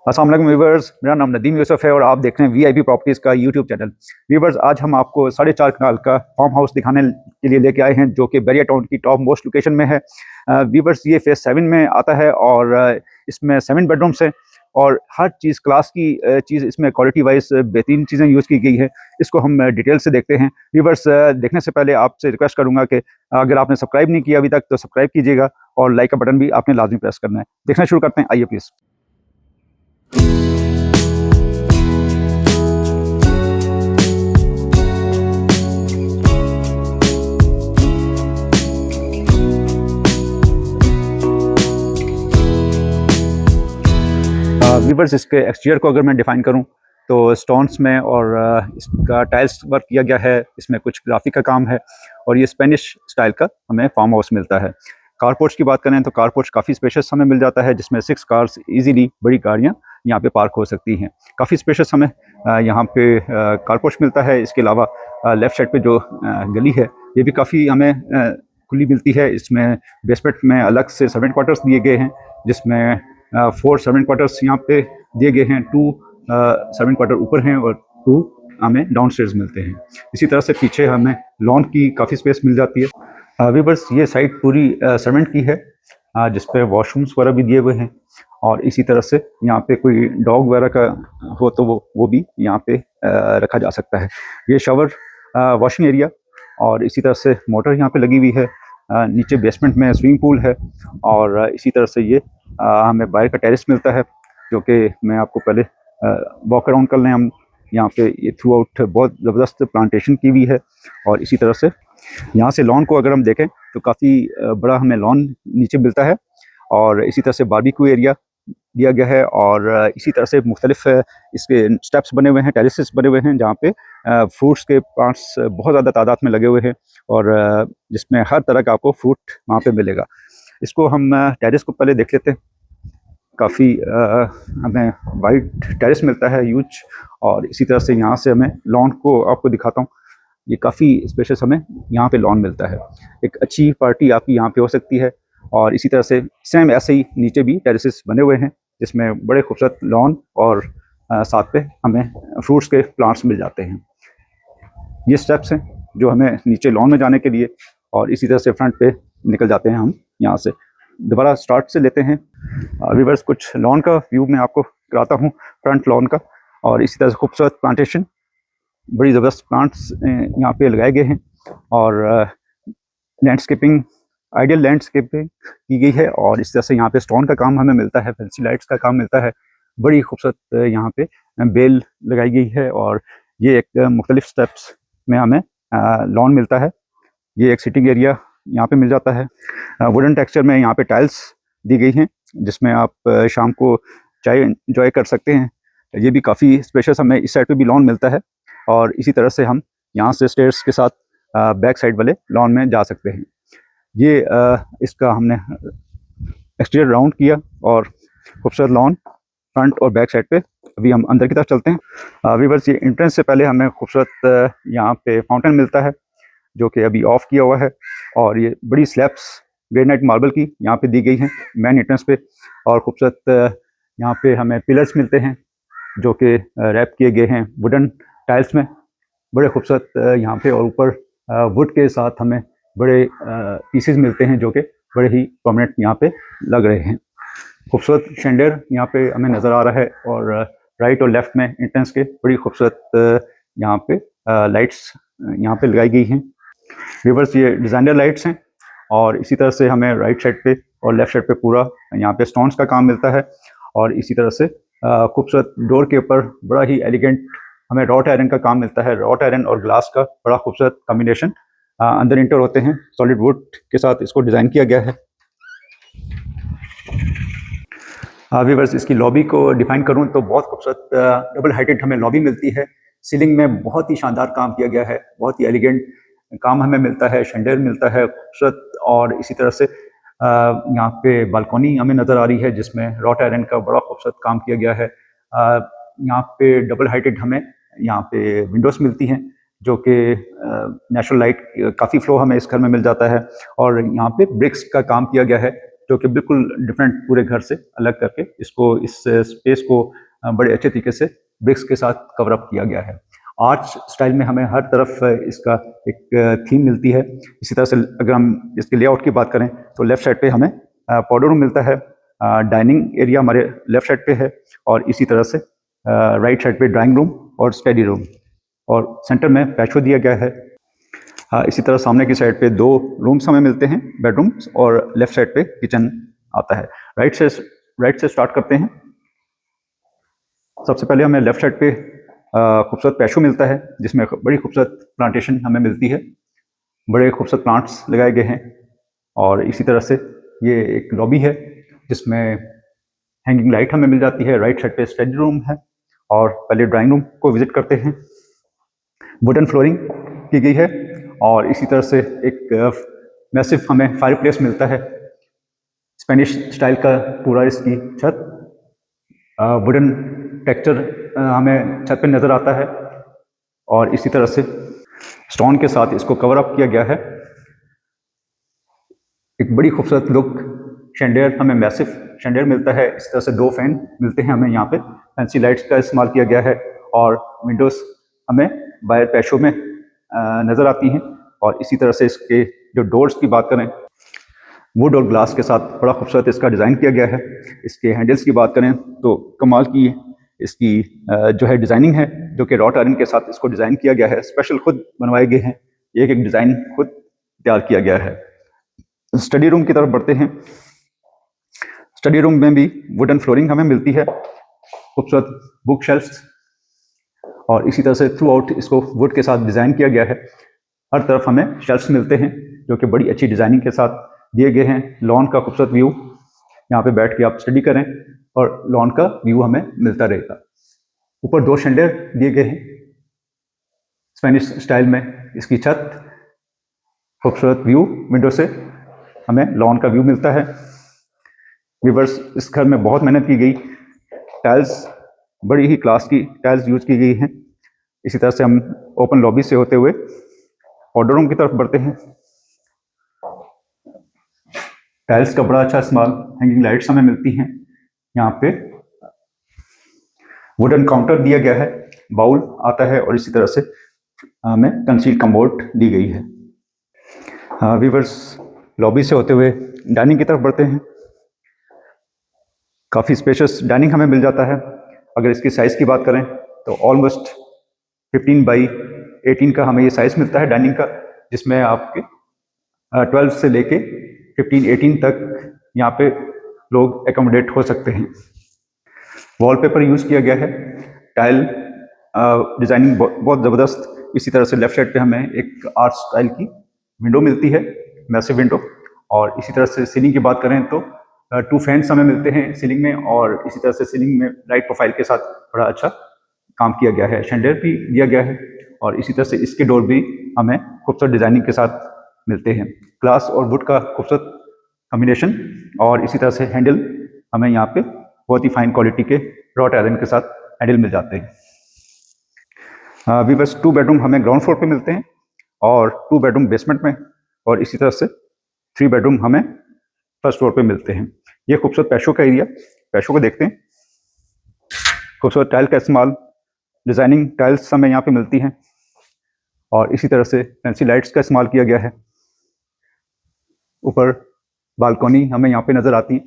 अस्सलाम वालेकुम व्यूवर्स, मेरा नाम नदीम यूसुफ है और आप देख रहे हैं वीआईपी प्रॉपर्टीज़ का यूट्यूब चैनल। व्यूवर्स, आज हम आपको 4.5 कनाल का फार्म हाउस दिखाने के लिए लेके आए हैं जो कि बैरिया टाउन की टॉप मोस्ट लोकेशन में है। व्यूवर्स, ये फेज़ 7 में आता है और इसमें 7 बेडरूम्स हैं और हर चीज़ क्लास की चीज़ इसमें क्वालिटी वाइज बेहतरीन चीज़ें यूज़ की गई है। इसको हम डिटेल से देखते हैं। व्यूवर्स, देखने से पहले आपसे रिक्वेस्ट करूँगा कि अगर आपने सब्सक्राइब नहीं किया अभी तक तो सब्सक्राइब कीजिएगा और लाइक का बटन भी आपने लाजमी प्रेस करना है। देखना शुरू करते हैं, आइए प्लीज़। व्यूवर्स, इसके एक्सटीरियर को अगर मैं डिफ़ाइन करूं तो स्टोन्स में और इसका टाइल्स वर्क किया गया है। इसमें कुछ ग्राफिक का काम है और ये स्पेनिश स्टाइल का हमें फार्म हाउस मिलता है। कारपोर्ट्स की बात करें तो कारपोर्ट्स काफ़ी स्पेशियस हमें मिल जाता है, जिसमें 6 कार्स इजीली बड़ी गाड़ियां यहाँ पे पार्क हो सकती हैं। काफ़ी स्पेशियस हमें यहाँ पे कारपोर्ट्स मिलता है। इसके अलावा लेफ़्ट साइड पे जो गली है ये भी काफ़ी हमें खुली मिलती है। इसमें बेसमेंट में अलग से सर्वेंट क्वार्टर्स दिए गए हैं, जिसमें 4 सर्वेंट क्वार्टर्स यहाँ पे दिए गए हैं। 2 सर्वेंट क्वार्टर ऊपर हैं और 2 हमें डाउनस्टेयर्स मिलते हैं। इसी तरह से पीछे हमें लॉन की काफ़ी स्पेस मिल जाती है। व्यूअर्स, ये साइड पूरी सीमेंट की है, जिस पे वॉशरूम्स वगैरह भी दिए हुए हैं और इसी तरह से यहाँ पे कोई डॉग वगैरह का हो तो वो भी यहाँ पे रखा जा सकता है। ये शावर वॉशिंग एरिया और इसी तरह से मोटर यहाँ पे लगी हुई है। नीचे बेसमेंट में स्विमिंग पूल है और इसी तरह से ये हमें बाहर का टेरेस मिलता है, जो कि मैं आपको पहले वॉक अराउंड कर लें हम। यहाँ पे ये थ्रू आउट बहुत ज़बरदस्त प्लांटेशन की हुई है और इसी तरह से यहाँ से लॉन को अगर हम देखें तो काफ़ी बड़ा हमें लॉन नीचे मिलता है और इसी तरह से बारबेक्यू एरिया दिया गया है और इसी तरह से मुख्तलिफ इसके स्टेप्स बने हुए हैं, टेरेसेस बने हुए हैं, जहाँ पे फ्रूट्स के प्लांट्स बहुत ज़्यादा तादाद में लगे हुए हैं और जिसमें हर तरह का आपको फ्रूट वहाँ पे मिलेगा। इसको हम टेरेस को पहले देख लेते हैं। काफ़ी हमें वाइड टेरेस मिलता है, ह्यूज। और इसी तरह से यहाँ से हमें लॉन को आपको दिखाता हूँ। ये काफ़ी स्पेशियस हमें यहाँ पे लॉन मिलता है। एक अच्छी पार्टी आपकी यहाँ पे हो सकती है और इसी तरह से सेम ऐसे ही नीचे भी टेरेसेस बने हुए हैं, जिसमें बड़े खूबसूरत लॉन और साथ पे हमें फ्रूट्स के प्लांट्स मिल जाते हैं। ये स्टेप्स हैं जो हमें नीचे लॉन में जाने के लिए, और इसी तरह से फ्रंट पे निकल जाते हैं हम यहाँ से। दोबारा स्टार्ट से लेते हैं। व्यूअर्स, कुछ लॉन का व्यू मैं आपको कराता हूँ, फ्रंट लॉन का। और इसी तरह से खूबसूरत प्लांटेशन, बड़ी ज़बरदस्त प्लांट्स यहाँ पे लगाए गए हैं और लैंडस्केपिंग, आइडियल लैंडस्केपिंग की गई है। और इस तरह से यहाँ पे स्टोन का काम हमें मिलता है, फैंसी लाइट्स का काम मिलता है। बड़ी खूबसूरत यहाँ पे बेल लगाई गई है और ये एक मुख्तलिफ स्टेप्स में हमें लॉन मिलता है। ये एक सिटिंग एरिया यहाँ पे मिल जाता है। वुडन टेक्सचर में यहाँ पे टाइल्स दी गई हैं, जिसमें आप शाम को चाय इंजॉय कर सकते हैं। ये भी काफ़ी स्पेशल हमें इस साइड पे भी लॉन मिलता है और इसी तरह से हम यहाँ से स्टेयर्स के साथ बैक साइड वाले लॉन में जा सकते हैं। ये इसका हमने एक्सटीरियर राउंड किया और खूबसूरत लॉन फ्रंट और बैक साइड पे। अभी हम अंदर की तरफ चलते हैं। व्यूअर्स, ये एंट्रेंस से पहले हमें खूबसूरत यहाँ पे फाउंटेन मिलता है, जो कि अभी ऑफ किया हुआ है। और ये बड़ी स्लैब्स ग्रेनाइट मार्बल की यहाँ पे दी गई हैं मेन एंट्रेंस पे। और खूबसूरत यहाँ पे हमें पिलर्स मिलते हैं जो कि रैप किए गए हैं वुडन टाइल्स में, बड़े खूबसूरत यहाँ पे। और ऊपर वुड के साथ हमें बड़े पीसेस मिलते हैं जो कि बड़े ही प्रोमिनेंट यहाँ पे लग रहे हैं। खूबसूरत शैंडर यहाँ पे हमें नज़र आ रहा है और राइट और लेफ्ट में एंट्रेंस के बड़ी खूबसूरत यहाँ पे लाइट्स यहाँ पे लगाई गई हैं। व्यूअर्स, ये डिज़ाइनर लाइट्स हैं और इसी तरह से हमें राइट साइड पे और लेफ्ट साइड पे पूरा यहाँ पे स्टोन्स का काम मिलता है। और इसी तरह से खूबसूरत डोर के ऊपर बड़ा ही एलिगेंट हमें रॉट आयरन का काम मिलता है। रॉट आयरन और ग्लास का बड़ा खूबसूरत कॉम्बिनेशन अंदर इंटर होते हैं। सॉलिड वुड के साथ इसको डिज़ाइन किया गया है। व्यूअर्स, इसकी लॉबी को डिफाइन करूं तो बहुत खूबसूरत डबल हाइटेड हमें लॉबी मिलती है। सीलिंग में बहुत ही शानदार काम किया गया है, बहुत ही एलिगेंट काम हमें मिलता है, शैंडर मिलता है खूबसूरत। और इसी तरह से यहाँ पे बालकनी हमें नज़र आ रही है, जिसमें रॉट आयरन का बड़ा खूबसूरत काम किया गया है। यहाँ पे डबल हाइटेड हमें यहाँ पे विंडोज़ मिलती हैं, जो कि नेचुरल लाइट काफ़ी फ्लो हमें इस घर में मिल जाता है। और यहाँ पे ब्रिक्स का काम किया गया है, जो कि बिल्कुल डिफरेंट पूरे घर से अलग करके इसको इस स्पेस को बड़े अच्छे तरीके से ब्रिक्स के साथ कवर अप किया गया है। आर्च स्टाइल में हमें हर तरफ इसका एक थीम मिलती है। इसी तरह से अगर हम इसके लेआउट की बात करें तो लेफ्ट साइड पे हमें पाउडर रूम मिलता है, डाइनिंग एरिया हमारे लेफ्ट साइड पे है, और इसी तरह से राइट साइड पे ड्राइंग रूम और स्टडी रूम, और सेंटर में पैशो दिया गया है। इसी तरह सामने की साइड पे 2 रूम्स हमें मिलते हैं, बेडरूम्स, और लेफ्ट साइड पे किचन आता है। राइट से स्टार्ट करते हैं। सबसे पहले हमें लेफ्ट साइड पे खूबसूरत पैशो मिलता है, जिसमें बड़ी खूबसूरत प्लांटेशन हमें मिलती है, बड़े खूबसूरत प्लांट्स लगाए गए हैं। और इसी तरह से ये एक लॉबी है जिसमें हैंगिंग लाइट हमें मिल जाती है। राइट साइड पे स्टडी रूम है, और पहले ड्राइंग रूम को विजिट करते हैं। वुडन फ्लोरिंग की गई है, और इसी तरह से एक मैसिव हमें फायर प्लेस मिलता है, स्पेनिश स्टाइल का पूरा इसकी छत, वुडन टेक्सचर हमें छत पे नज़र आता है, और इसी तरह से स्टोन के साथ इसको कवर अप किया गया है। एक बड़ी खूबसूरत लुक शैंडियर हमें मैसिव शैंडियर मिलता है। इस तरह से 2 फैन मिलते हैं हमें यहाँ पे, फैंसी लाइट्स का इस्तेमाल किया गया है, और विंडोज़ हमें बाहर पैशो में नज़र आती हैं। और इसी तरह से इसके जो डोर्स की बात करें, वुड और ग्लास के साथ बड़ा खूबसूरत इसका डिज़ाइन किया गया है। इसके हैंडल्स की बात करें तो कमाल की इसकी जो है डिज़ाइनिंग है, जो कि रॉट आयरन के साथ इसको डिज़ाइन किया गया है, स्पेशल खुद बनवाए गए हैं, एक एक डिज़ाइन खुद तैयार किया गया है। स्टडी रूम की तरफ बढ़ते हैं। स्टडी रूम में भी वुडन फ्लोरिंग हमें मिलती है, खूबसूरत बुक शेल्फ्स, और इसी तरह से थ्रू आउट इसको वुड के साथ डिज़ाइन किया गया है। हर तरफ हमें शेल्फ्स मिलते हैं जो कि बड़ी अच्छी डिज़ाइनिंग के साथ दिए गए हैं। लॉन का खूबसूरत व्यू, यहाँ पे बैठ के आप स्टडी करें और लॉन का व्यू हमें मिलता रहेगा। ऊपर 2 शैंडियर दिए गए हैं स्पेनिश स्टाइल में। इसकी छत, खूबसूरत व्यू, विंडो से हमें लॉन का व्यू मिलता है। व्यूअर्स, इस घर में बहुत मेहनत की गई, टाइल्स बड़ी ही क्लास की टाइल्स यूज की गई हैं। इसी तरह से हम ओपन लॉबी से होते हुए ऑर्डर रूम की तरफ बढ़ते हैं। टाइल्स का बड़ा अच्छा इस्तेमाल, हैंगिंग लाइट्स हमें मिलती हैं। यहाँ पे वुडन काउंटर दिया गया है, बाउल आता है, और इसी तरह से हमें कंसील कमोड दी गई है। व्यूअर्स, लॉबी से होते हुए डाइनिंग की तरफ बढ़ते हैं। काफ़ी स्पेशियस डाइनिंग हमें मिल जाता है। अगर इसकी साइज़ की बात करें तो ऑलमोस्ट 15x18 का हमें ये साइज़ मिलता है डाइनिंग का, जिसमें आपके 12 से लेके 15-18 तक यहाँ पे लोग एकोमोडेट हो सकते हैं। वॉलपेपर यूज़ किया गया है, टाइल डिज़ाइनिंग बहुत ज़बरदस्त। इसी तरह से लेफ्ट साइड पे हमें एक आर्च स्टाइल की विंडो मिलती है, मैसिव विंडो। और इसी तरह से सीलिंग की बात करें तो 2 फैंस हमें मिलते हैं सीलिंग में, और इसी तरह से सीलिंग में लाइट प्रोफाइल के साथ बड़ा अच्छा काम किया गया है। शैंडियर भी दिया गया है, और इसी तरह से इसके डोर भी हमें खूबसूरत डिज़ाइनिंग के साथ मिलते हैं। ग्लास और वुड का खूबसूरत कॉम्बिनेशन, और इसी तरह से हैंडल हमें यहाँ पे बहुत ही फाइन क्वालिटी के रॉट आयरन के साथ हैंडल मिल जाते हैं। बस 2 बेडरूम हमें ग्राउंड फ्लोर पे मिलते हैं, और 2 बेडरूम बेसमेंट में, और इसी तरह से 3 बेडरूम हमें फर्स्ट फ्लोर पे मिलते हैं। ये खूबसूरत पैशो का एरिया, पैशो को देखते हैं। खूबसूरत टाइल का इस्तेमाल, डिज़ाइनिंग टाइल्स हमें यहाँ पे मिलती हैं, और इसी तरह से फैंसी लाइट्स का इस्तेमाल किया गया है। ऊपर बालकोनी हमें यहाँ पे नज़र आती है,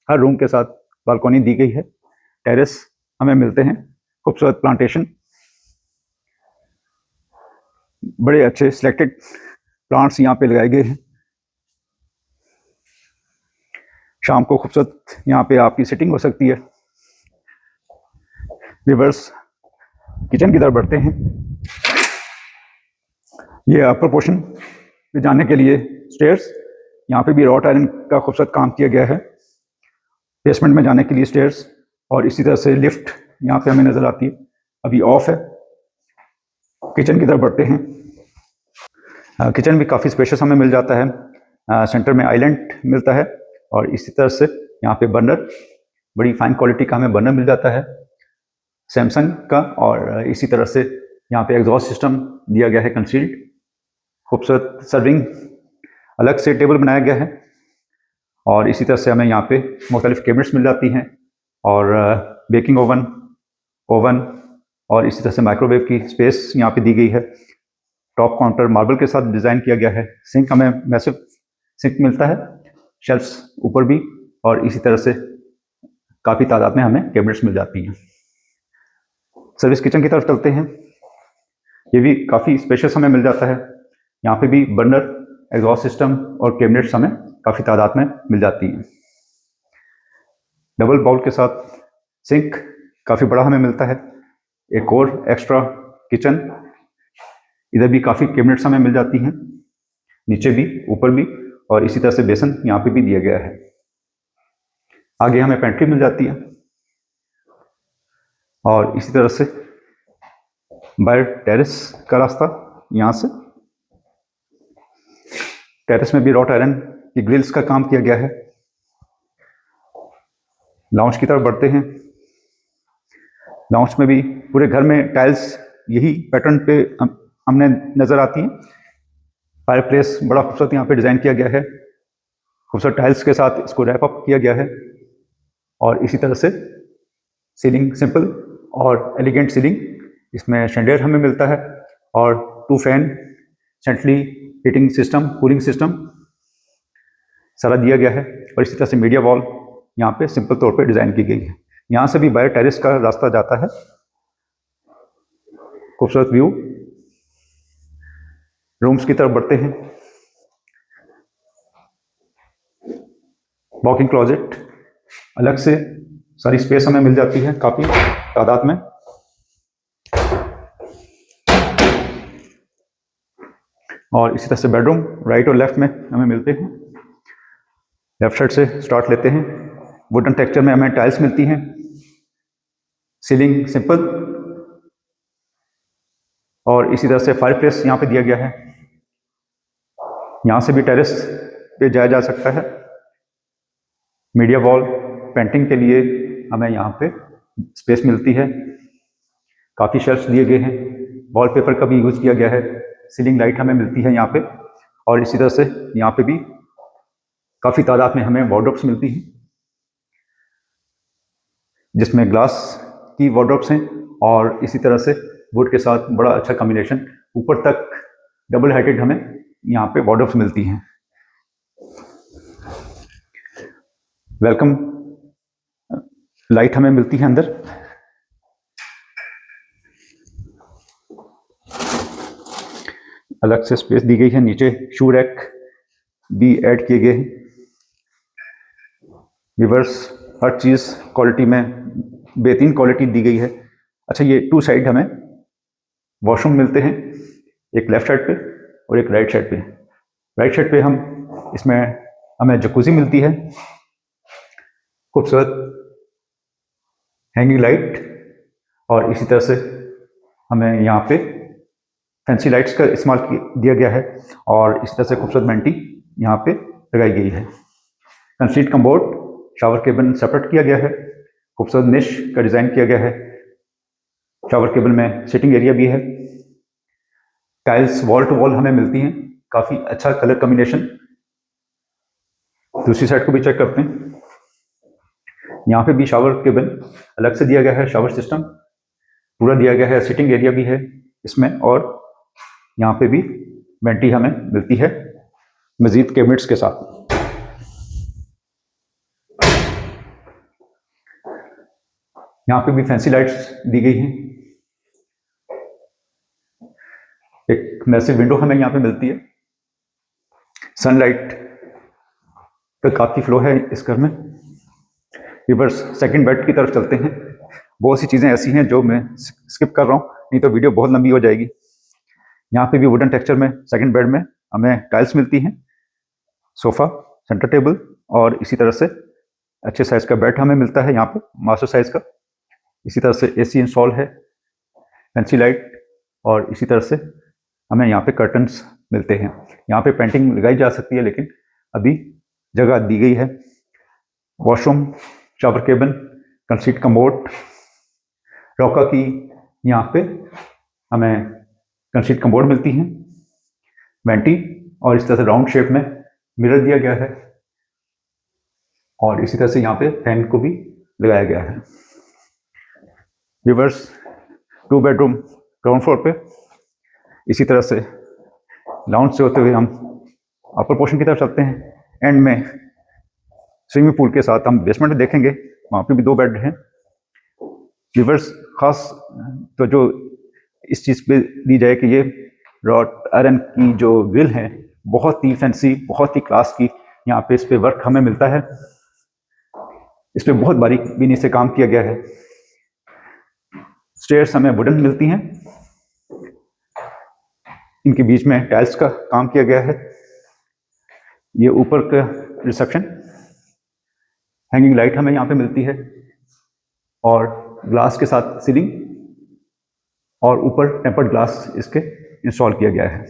हर रूम के साथ बालकोनी दी गई है। टेरेस हमें मिलते हैं, खूबसूरत प्लांटेशन, बड़े अच्छे सिलेक्टेड प्लांट्स यहाँ पे लगाए गए हैं। शाम को खूबसूरत यहाँ पे आपकी सिटिंग हो सकती है। रिवर्स किचन की तरफ बढ़ते हैं। ये अपर पोर्शन पे जाने के लिए स्टेयर्स, यहाँ पे भी रॉट आयरन का खूबसूरत काम किया गया है। बेसमेंट में जाने के लिए स्टेयर्स, और इसी तरह से लिफ्ट यहाँ पे हमें नज़र आती है, अभी ऑफ है। किचन की तरफ बढ़ते हैं। किचन भी काफ़ी स्पेशियस हमें मिल जाता है। सेंटर में आइलैंड मिलता है, और इसी तरह से यहाँ पे बर्नर, बड़ी फाइन क्वालिटी का हमें बर्नर मिल जाता है सैमसंग का, और इसी तरह से यहाँ पे एग्जॉस्ट सिस्टम दिया गया है कंसील्ड। खूबसूरत सर्विंग अलग से टेबल बनाया गया है, और इसी तरह से हमें यहाँ पे मुख्तलिफ कैबिनेट्स मिल जाती हैं और बेकिंग ओवन ओवन और इसी तरह से माइक्रोवेव की स्पेस यहाँ पे दी गई है। टॉप काउंटर मार्बल के साथ डिज़ाइन किया गया है। सिंक हमें मैसिव सिंक मिलता है, शेल्फ्स ऊपर भी, और इसी तरह से काफ़ी तादाद में हमें कैबिनेट्स मिल जाती हैं। सर्विस किचन की तरफ चलते हैं। ये भी काफ़ी स्पेशियस हमें मिल जाता है। यहाँ पे भी बर्नर, एग्जॉस्ट सिस्टम और कैबिनेट्स हमें काफ़ी तादाद में मिल जाती हैं। डबल बाउल के साथ सिंक काफ़ी बड़ा हमें मिलता है। एक और एक्स्ट्रा किचन, इधर भी काफ़ी कैबिनेट्स हमें मिल जाती हैं, नीचे भी ऊपर भी, और इसी तरह से बेसन यहाँ पे भी दिया गया है। आगे हमें पेंट्री मिल जाती है और इसी तरह से बाहर टेरेस का रास्ता, यहाँ से टेरेस में भी रॉट आयरन की ग्रिल्स का काम किया गया है। लाउंज की तरफ बढ़ते हैं। लाउंज में भी पूरे घर में टाइल्स यही पैटर्न पे हमने नज़र आती हैं। फायर प्लेस बड़ा खूबसूरत यहाँ पे डिज़ाइन किया गया है, खूबसूरत टाइल्स के साथ इसको रैप अप किया गया है। और इसी तरह से सीलिंग सिंपल और एलिगेंट सीलिंग, इसमें शैंडियर हमें मिलता है और 2 fan, centrally heating system, cooling system सारा दिया गया है। और इसी तरह से मीडिया वॉल यहाँ पे सिंपल तौर पे डिज़ाइन की गई है। यहाँ से भी बाहर टेरेस का रास्ता जाता है। खूबसूरत व्यू। रूम्स की तरफ बढ़ते हैं। वॉकिंग क्लोजेट, अलग से सारी स्पेस हमें मिल जाती है काफ़ी तादाद में। और इसी तरह से बेडरूम राइट और लेफ्ट में हमें मिलते हैं। लेफ्ट साइड से स्टार्ट लेते हैं। वुडन टेक्सचर में हमें टाइल्स मिलती हैं। सीलिंग सिंपल और इसी तरह से फायर प्लेस यहाँ पे दिया गया है। यहाँ से भी टेरेस पे जाया जा सकता है। मीडिया वॉल पेंटिंग के लिए हमें यहाँ पे स्पेस मिलती है। काफ़ी शेल्फ्स दिए गए हैं। वॉलपेपर का भी यूज़ किया गया है। सीलिंग लाइट हमें मिलती है यहाँ पे। और इसी तरह से यहाँ पे भी काफ़ी तादाद में हमें वार्डरोब्स मिलती हैं, जिसमें ग्लास की वार्डरोब्स हैं और इसी तरह से वुड के साथ बड़ा अच्छा कॉम्बिनेशन, ऊपर तक डबल हाइटेड हमें यहाँ पे वार्डरोब्स मिलती हैं। वेलकम लाइट हमें मिलती है अंदर। अलग से स्पेस दी गई है। नीचे शू रैक भी ऐड किए गए हैं। रिवर्स हर चीज़ क्वालिटी में बेहतरीन क्वालिटी दी गई है। अच्छा, ये 2 साइड हमें वॉशरूम मिलते हैं, एक लेफ्ट साइड पे और एक राइट साइड पे। राइट साइड पे इसमें हमें जकूज़ी मिलती है, खूबसूरत हैंगिंग लाइट, और इसी तरह से हमें यहाँ पे फैंसी लाइट्स का इस्तेमाल दिया गया है और इस तरह से खूबसूरत वेंटी यहाँ पे लगाई गई है। कंसीट कम्बोर्ड, शावर केबिन सेपरेट किया गया है। खूबसूरत निश का डिज़ाइन किया गया है। शावर केबिन में सिटिंग एरिया भी है। टाइल्स वॉल टू वॉल हमें मिलती हैं, काफ़ी अच्छा कलर कॉम्बिनेशन। दूसरी साइड को भी चेक करते हैं। यहाँ पे भी शावर केबिन अलग से दिया गया है। शावर सिस्टम पूरा दिया गया है। सिटिंग एरिया भी है इसमें, और यहाँ पे भी वेंटी हमें मिलती है मजीद कैबिनेट्स के साथ। यहाँ पे भी फैंसी लाइट्स दी गई हैं। एक मैसिव विंडो हमें यहाँ पे मिलती है। सनलाइट का काफ़ी फ्लो है इस घर में। रिवर्स सेकंड बेड की तरफ चलते हैं। बहुत सी चीज़ें ऐसी हैं जो मैं स्किप कर रहा हूँ, नहीं तो वीडियो बहुत लंबी हो जाएगी। यहाँ पे भी वुडन टेक्सचर में सेकंड बेड में हमें टाइल्स मिलती हैं, सोफ़ा, सेंटर टेबल, और इसी तरह से अच्छे साइज़ का बेड हमें मिलता है यहाँ पे, मास्टर साइज़ का। इसी तरह से AC इंस्टॉल है, फैंसी लाइट, और इसी तरह से हमें यहाँ पे कर्टन्स मिलते हैं। यहाँ पे पेंटिंग लगाई जा सकती है, लेकिन अभी जगह दी गई है। Washroom, shower cabin, conceit commode, Rocha की यहाँ पे हमें कंसीट कमोड मिलती हैं, वेंटी, और इस तरह से राउंड शेप में मिरर दिया गया है। और इसी तरह से यहाँ पे फैन को भी लगाया गया है। रिवर्स 2 बेडरूम ग्राउंड फ्लोर पे। इसी तरह से लाउंज से होते हुए हम अपर पोर्शन की तरफ चलते हैं। एंड में स्विमिंग पूल के साथ हम बेसमेंट में देखेंगे, वहाँ पे भी 2 बेड हैं। रिवर्स खास तो जो इस चीज़ पे दी जाए कि ये रॉट आयरन की जो ग्रिल है बहुत ही फैंसी, बहुत ही क्लास की यहाँ पे इस पे वर्क हमें मिलता है। इस पे बहुत बारीक बीनी से काम किया गया है। स्टेयर्स हमें वुडन मिलती हैं, इनके बीच में टाइल्स का काम किया गया है। ये ऊपर का रिसेप्शन, हैंगिंग लाइट हमें यहाँ पे मिलती है और ग्लास के साथ सीलिंग और ऊपर टेम्पर्ड ग्लास इसके इंस्टॉल किया गया है।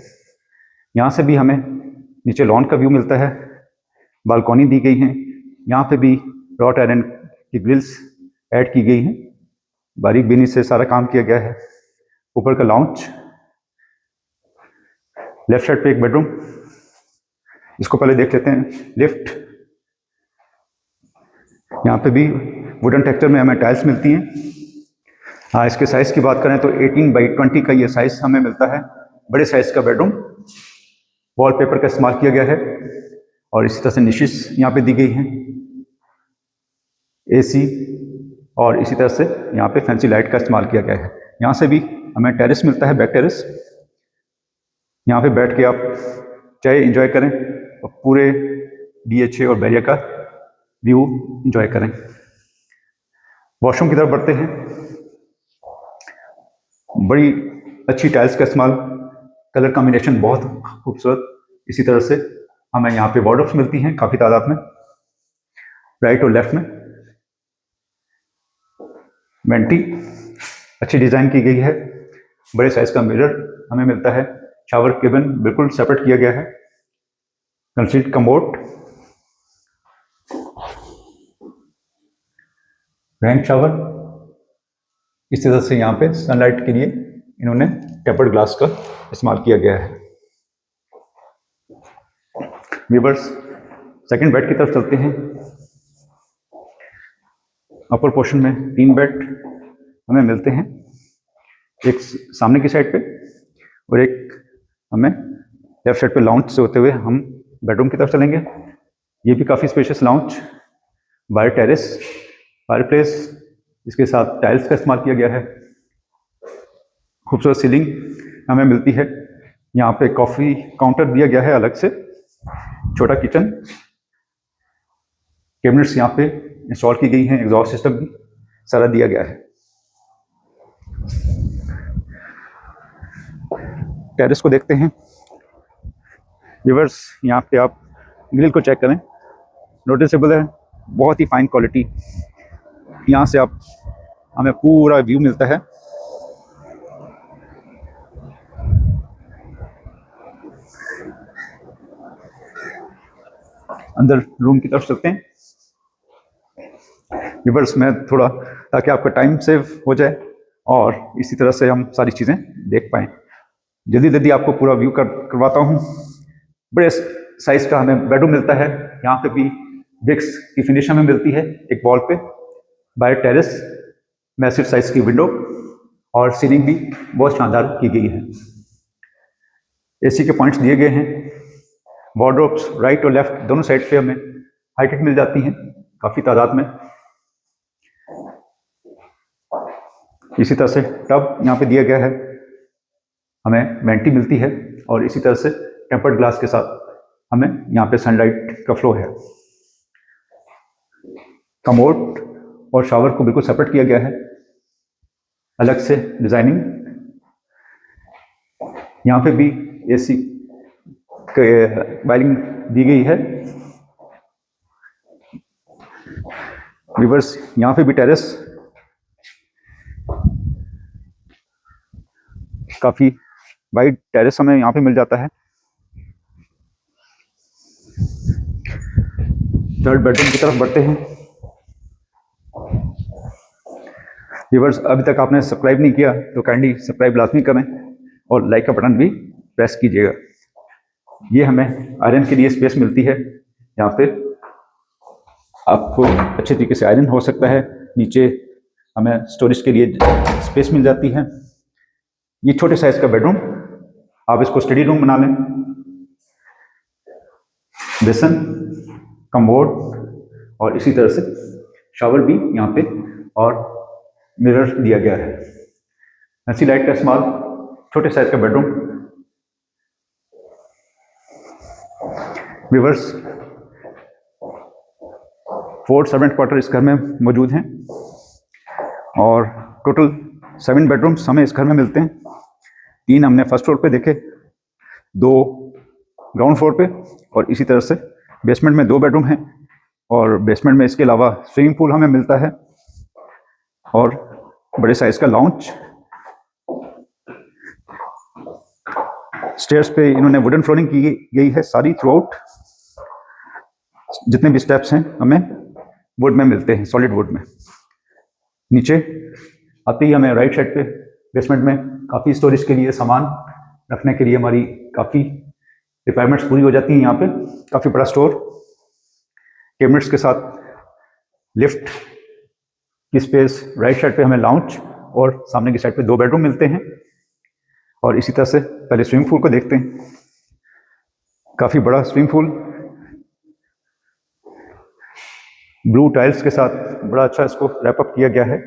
यहाँ से भी हमें नीचे लॉन का व्यू मिलता है, बालकनी दी गई हैं। यहाँ पे भी रॉट आयरन की ग्रिल्स ऐड की गई हैं, बारीक बीनी से सारा काम किया गया है। ऊपर का लाउंज, लेफ्ट साइड पे एक बेडरूम, इसको पहले देख लेते हैं। लिफ्ट, यहाँ पे भी वुडन टेक्सचर में हमें टाइल्स मिलती हैं। हाँ, इसके साइज़ की बात करें तो 18x20 का ये साइज़ हमें मिलता है। बड़े साइज़ का बेडरूम, वॉलपेपर का इस्तेमाल किया गया है और इसी तरह से निशेस यहाँ पे दी गई हैं, AC और इसी तरह से यहाँ पे फैंसी लाइट का इस्तेमाल किया गया है। यहाँ से भी हमें टेरेस मिलता है, बैक टेरेस। यहाँ पे बैठ के आप चाय एंजॉय करें और पूरे DHA और बैरिया का व्यू एंजॉय करें। वॉशरूम की तरफ बढ़ते हैं। बड़ी अच्छी टाइल्स का इस्तेमाल, कलर कॉम्बिनेशन बहुत खूबसूरत। इसी तरह से हमें यहाँ पे वार्डरोब्स मिलती हैं काफ़ी तादाद में, राइट और लेफ्ट में। वेंटी अच्छी डिज़ाइन की गई है, बड़े साइज का मिरर हमें मिलता है। शावर केबिन बिल्कुल सेपरेट किया गया है। Concealed commode, rank shower. इस तरह से यहाँ पे सनलाइट के लिए इन्होंने टेपर्ड ग्लास का इस्तेमाल किया गया है। व्यूअर्स, सेकंड बेड की तरफ चलते हैं। अपर पोर्शन में 3 बेड हमें मिलते हैं, एक सामने की साइड पे और एक हमें लेफ्ट साइड पे। लाउंज से होते हुए हम बेडरूम की तरफ चलेंगे। ये भी काफ़ी spacious lounge, bay terrace, fireplace, इसके साथ टाइल्स का इस्तेमाल किया गया है। खूबसूरत सीलिंग हमें मिलती है। यहाँ पे कॉफ़ी काउंटर दिया गया है अलग से, छोटा किचन, कैबिनेट्स यहाँ पे इंस्टॉल की गई हैं, एग्जॉस्ट सिस्टम भी सारा दिया गया है। टेरेस को देखते हैं। व्यूअर्स, यहाँ पे आप ग्रिल को चेक करें, नोटिसेबल है, बहुत ही फाइन क्वालिटी। यहाँ से आप हमें पूरा व्यू मिलता है। अंदर रूम की तरफ चलते हैं। रिवर्स में थोड़ा, ताकि आपका टाइम सेव हो जाए और इसी तरह से हम सारी चीज़ें देख पाएँ। जल्दी जल्दी आपको पूरा व्यू करवाता हूँ। बड़े साइज का हमें बेडरूम मिलता है। यहाँ पे भी ब्रिक्स की फिनिश हमें मिलती है एक वॉल पे। बाय टेरेस, मैसिव साइज की विंडो और सीलिंग भी बहुत शानदार की गई है। AC के पॉइंट्स दिए गए हैं। वार्डरोब्स राइट और लेफ्ट दोनों साइड पे हमें हाईटेक मिल जाती हैं काफ़ी तादाद में। इसी तरह से टब यहाँ पे दिया गया है, हमें वेंटी मिलती है और इसी तरह से टेम्पर्ड ग्लास के साथ हमें यहाँ पे सनलाइट का फ्लो है। कमोड और शावर को बिल्कुल सेपरेट किया गया है, अलग से डिजाइनिंग। यहाँ पे भी AC वायरिंग दी गई है। रिवर्स, यहाँ पे भी टेरेस, काफी वाइड टेरेस हमें यहाँ पे मिल जाता है। थर्ड बेडरूम की तरफ बढ़ते हैं। व्यूअर्स, अभी तक आपने सब्सक्राइब नहीं किया तो काइंडली सब्सक्राइब लाजमी करें और लाइक का बटन भी प्रेस कीजिएगा। ये हमें आयरन के लिए स्पेस मिलती है यहाँ पे। आपको अच्छे तरीके से आयरन हो सकता है। नीचे हमें स्टोरेज के लिए स्पेस मिल जाती है। ये छोटे साइज का बेडरूम, आप इसको स्टडी रूम बना लें। बेसन, कमोड और इसी तरह से शावर भी यहाँ पे और मिरर दिया गया है। ऐसी लाइट का इस्तेमाल, छोटे साइज का बेडरूम। व्यूअर्स, 4 सर्वेंट क्वार्टर इस घर में मौजूद हैं और टोटल 7 बेडरूम्स हमें इस घर में मिलते हैं। 3 हमने फर्स्ट फ्लोर पे देखे, 2 ग्राउंड फ्लोर पे और इसी तरह से बेसमेंट में 2 बेडरूम हैं और बेसमेंट में इसके अलावा स्विमिंग पूल हमें मिलता है और बड़े साइज का लाउंज। स्टेयर्स पे इन्होंने वुडन फ्लोरिंग की गई है सारी थ्रू आउट। जितने भी स्टेप्स हैं हमें वुड में मिलते हैं, सॉलिड वुड में। नीचे आते ही हमें राइट साइड पे बेसमेंट में काफ़ी स्टोरेज के लिए, सामान रखने के लिए हमारी काफ़ी रिक्वायरमेंट्स पूरी हो जाती हैं। यहाँ पे काफ़ी बड़ा स्टोर, कैबिनेट्स के साथ लिफ्ट की स्पेस। राइट साइड पे हमें लाउंज और सामने की साइड पे 2 बेडरूम मिलते हैं। और इसी तरह से पहले स्विमिंग पूल को देखते हैं। काफ़ी बड़ा स्विमिंग पूल, ब्लू टाइल्स के साथ बड़ा अच्छा इसको रैप अप किया गया है।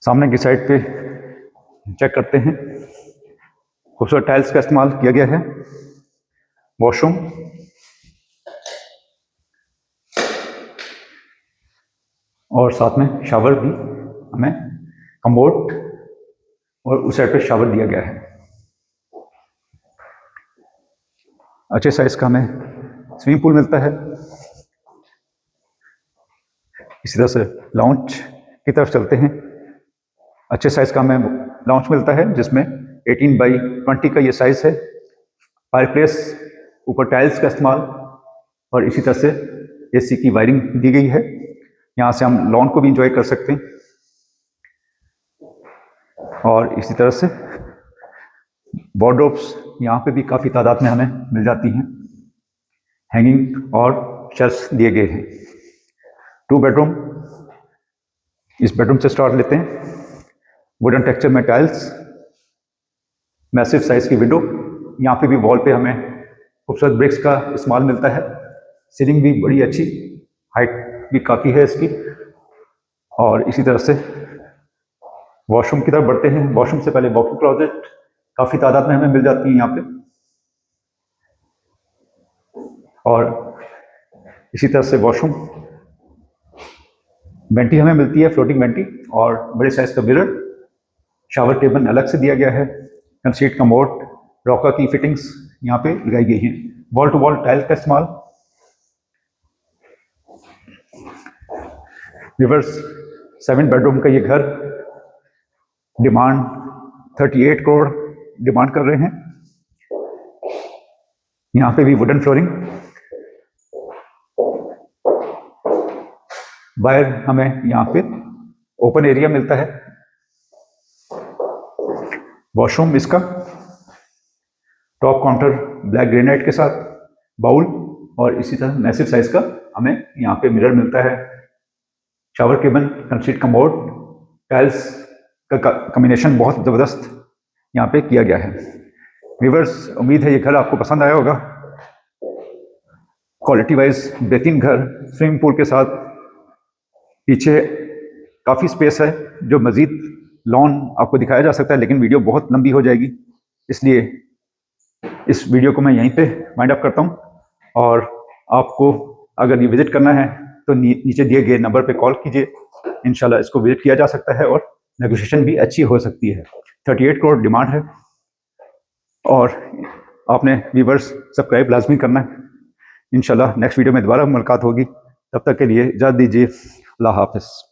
सामने की साइड पे चेक करते हैं, खूबसूरत टाइल्स का इस्तेमाल किया गया है। वॉशरूम, और साथ में शावर भी हमें कमोड और उस साइड पे शावर दिया गया है। अच्छे साइज का हमें स्विमिंग पूल मिलता है। इसी तरह से लाउंज की तरफ चलते हैं। अच्छे साइज का हमें लाउंज मिलता है जिसमें 18 बाई 20 का ये साइज है। फायरप्लेस, ऊपर टाइल्स का इस्तेमाल और इसी तरह से एसी की वायरिंग दी गई है। यहाँ से हम लॉन को भी इंजॉय कर सकते हैं। और इसी तरह से वार्डरोब्स यहाँ पे भी काफ़ी तादाद में हमें मिल जाती हैं। हैंगिंग और शेल्फ्स दिए गए हैं। 2 बेडरूम, इस बेडरूम से स्टार्ट लेते हैं। वुडन टेक्सचर में टाइल्स, मैसिव साइज की विंडो। यहाँ पे भी वॉल पे हमें खूबसूरत ब्रिक्स का इस्तेमाल मिलता है। सीलिंग भी बड़ी अच्छी, हाइट भी काफ़ी है इसकी। और इसी तरह से वॉशरूम की तरफ बढ़ते हैं। वॉशरूम से पहले वॉकिंग क्लोजेट काफ़ी तादाद में हमें मिल जाती है यहाँ पे। और इसी तरह से वॉशरूम, वेंटी हमें मिलती है, फ्लोटिंग वेंटी, और बड़े साइज का मिरर। शावर टेबल अलग से दिया गया है। कंसीट कमोड, रॉकर की फिटिंग्स यहाँ पे लगाई गई हैं। वॉल टू वॉल टाइल का इस्तेमाल। रिवर्स 7 बेडरूम का ये घर डिमांड 38 करोड़ डिमांड कर रहे हैं। यहाँ पे भी वुडन फ्लोरिंग, बाहर हमें यहाँ पे ओपन एरिया मिलता है। वॉशरूम इसका टॉप काउंटर ब्लैक ग्रेनाइट के साथ, बाउल और इसी तरह मैसिव साइज का हमें यहाँ पे मिरर मिलता है। Shower cable, conceit commode, tiles का कॉम्बिनेशन बहुत ज़बरदस्त यहाँ पे किया गया है। व्यूअर्स, उम्मीद है ये घर आपको पसंद आया होगा। क्वालिटी वाइज बेहतरीन घर, स्विमिंग पूल के साथ। पीछे काफ़ी स्पेस है जो मज़ीद लॉन आपको दिखाया जा सकता है, लेकिन वीडियो बहुत लंबी हो जाएगी, इसलिए इस वीडियो को मैं यहीं पे वाइंड अप करता हूँ। और आपको अगर ये विज़िट करना है तो नीचे दिए गए नंबर पे कॉल कीजिए। इंशाल्लाह इसको विज़िट किया जा सकता है और नेगोशिएशन भी अच्छी हो सकती है। 38 करोड़ डिमांड है और आपने व्यूअर्स सब्सक्राइब लाजमी करना है। इंशाल्लाह नेक्स्ट वीडियो में दोबारा मुलाकात होगी। तब तक के लिए इजाज़त दीजिए। अल्लाह हाफ़िज़।